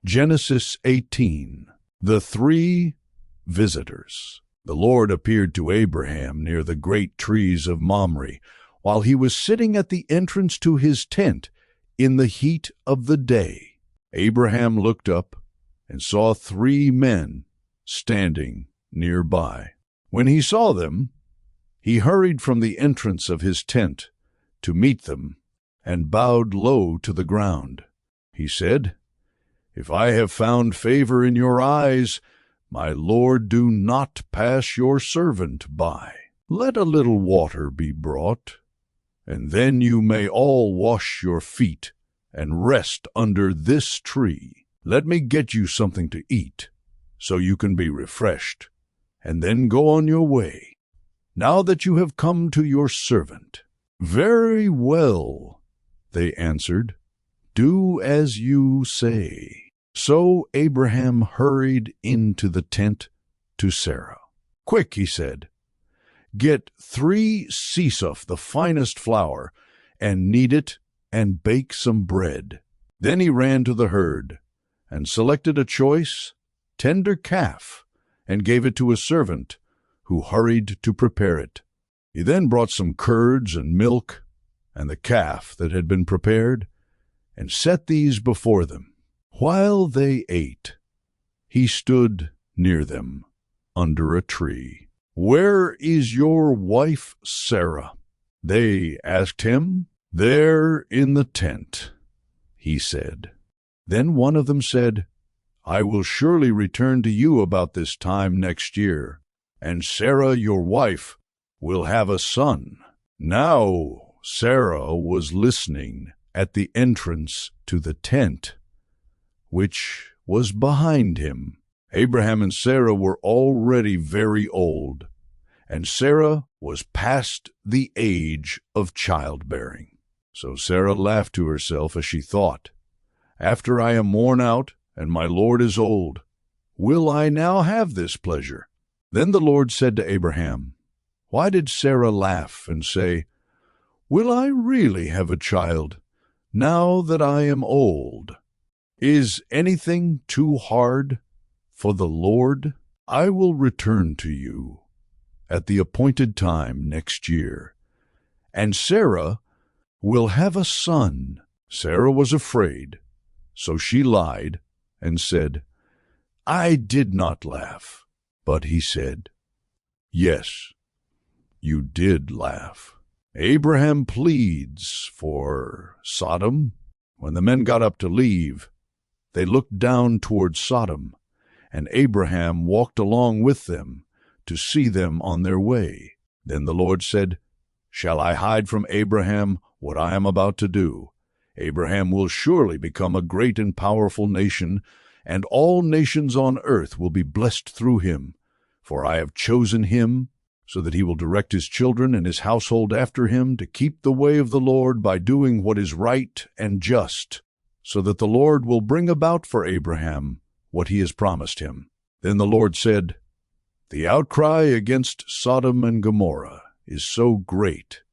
Genesis 18. The three visitors. The Lord appeared to Abraham near the great trees of Mamre, while he was sitting at the entrance to his tent in the heat of the day. Abraham looked up and saw three men standing nearby. When he saw them, he hurried from the entrance of his tent to meet them and bowed low to the ground. He said, "If I have found favor in your eyes, my Lord, do not pass your servant by. Let a little water be brought, and then you may all wash your feet and rest under this tree. Let me get you something to eat, so you can be refreshed, and then go on your way. Now that you have come to your servant." "Very well," they answered. "Do as you say." So Abraham hurried into the tent to Sarah. "Quick," he said, "get 3 sesuf, the finest flour, and knead it and bake some bread." Then he ran to the herd and selected a choice, tender calf and gave it to a servant who hurried to prepare it. He then brought some curds and milk and the calf that had been prepared and set these before them. While they ate, he stood near them under a tree. "Where is your wife Sarah?" they asked him. "There in the tent," he said. Then one of them said, "I will surely return to you about this time next year, and Sarah your wife will have a son." Now Sarah was listening at the entrance to the tent, which was behind him. Abraham and Sarah were already very old, and Sarah was past the age of childbearing. So Sarah laughed to herself as she thought, "After I am worn out and my Lord is old, will I now have this pleasure?" Then the Lord said to Abraham, "Why did Sarah laugh and say, 'Will I really have a child now that I am old?' Is anything too hard for the Lord? I will return to you at the appointed time next year, and Sarah will have a son." Sarah was afraid, so she lied and said, "I did not laugh." But he said, "Yes, you did laugh." Abraham pleads for Sodom. When the men got up to leave, they looked down toward Sodom, and Abraham walked along with them to see them on their way. Then the Lord said, "Shall I hide from Abraham what I am about to do? Abraham will surely become a great and powerful nation, and all nations on earth will be blessed through him. For I have chosen him, so that he will direct his children and his household after him to keep the way of the Lord by doing what is right and just, so that the Lord will bring about for Abraham what he has promised him." Then the Lord said, "The outcry against Sodom and Gomorrah is so great,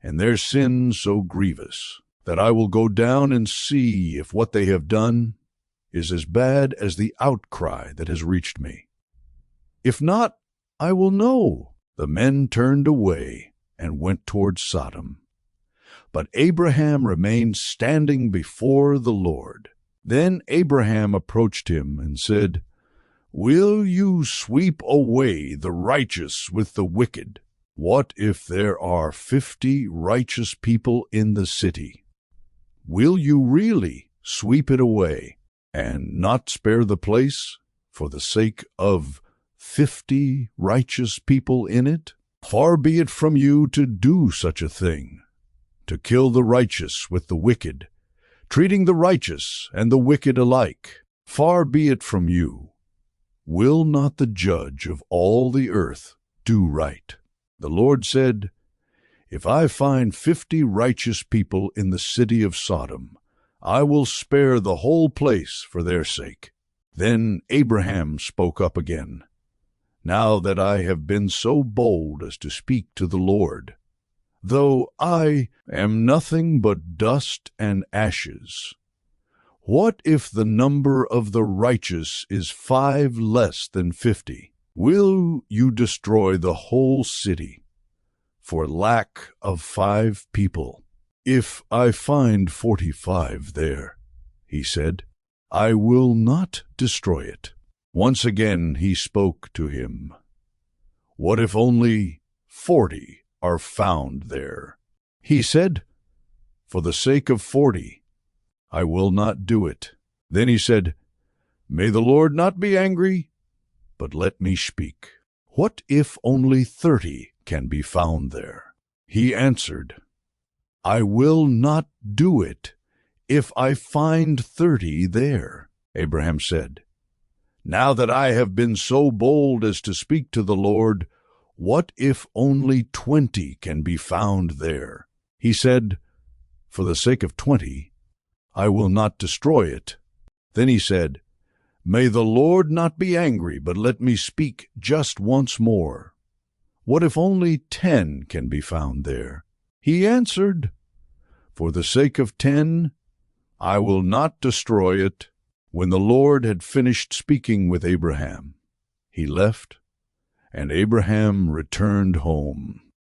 and their sin so grievous, that I will go down and see if what they have done is as bad as the outcry that has reached me. If not, I will know." The men turned away and went toward Sodom. But Abraham remained standing before the Lord. Then Abraham approached him and said, "Will you sweep away the righteous with the wicked? What if there are 50 righteous people in the city? Will you really sweep it away and not spare the place for the sake of 50 righteous people in it? Far be it from you to do such a thing, to kill the righteous with the wicked, treating the righteous and the wicked alike. Far be it from you. Will not the judge of all the earth do right?" The Lord said, "If I find 50 righteous people in the city of Sodom, I will spare the whole place for their sake." Then Abraham spoke up again, "Now that I have been so bold as to speak to the Lord, though I am nothing but dust and ashes, What if the number of the righteous is 5 less than 50? Will you destroy the whole city for lack of 5 people? If I find 45 there, he said, I will not destroy it. Once again he spoke to him. What if only 40 are found there? He said, for the sake of 40, I will not do it. Then he said, may the Lord not be angry, but let me speak. What if only 30 can be found there? He answered, I will not do it if I find 30 there. Abraham said, now that I have been so bold as to speak to the Lord, what if only 20 can be found there? He said, for the sake of 20, I will not destroy it. Then he said, may the Lord not be angry, but let me speak just once more. What if only 10 can be found there? He answered, for the sake of 10, I will not destroy it. When the Lord had finished speaking with Abraham, he left, and Abraham returned home.